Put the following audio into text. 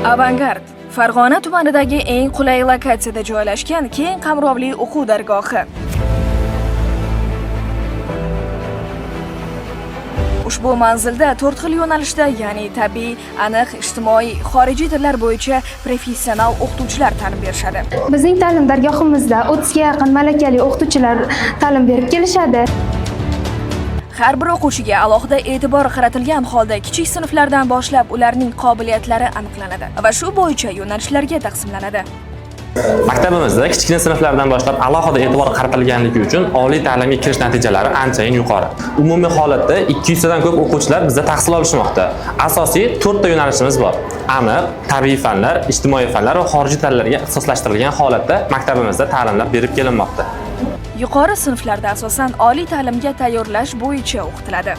Avangard Farg'ona tumanidagi eng qulay lokatsiyada joylashgan keng qamrovli o'quv dargohi. Ushbu manzilda 4 xil yo'nalishda, ya'ni tabiiy, aniq, ijtimoiy, xorijiy tillar bo'yicha professional o'qituvchilar ta'lim berishadi. Bizning ta'lim dargohimizda 30 ga yaqin malakali o'qituvchilar ta'lim berib kelishadi. Har bir o'quvchiga alohida e'tibor qaratilgan holda kichik sinflardan boshlab ularning qobiliyatlari aniqlanadi va shu bo'yicha yo'nalishlarga taqsimlanadi. Maktabimizda kichkina sinflardan boshlab alohida e'tibor qaratilganligi uchun oliy ta'limga kirish natijalari anchayin yuqori. Umumiy holatda 200 dan ko'p o'quvchilar bizda tahsil olishmoqda. Asosiy 4 ta yo'nalishimiz bor. Aniq, tabiiy fanlar, ijtimoiy fanlar va xorijiy tillarga ixtisoslashtirilgan holatda maktabimizda ta'limlar berib kelinmoqda. Yuqori sinflarda asosan oliy ta'limga tayyorlash bo'yicha o'qitiladi.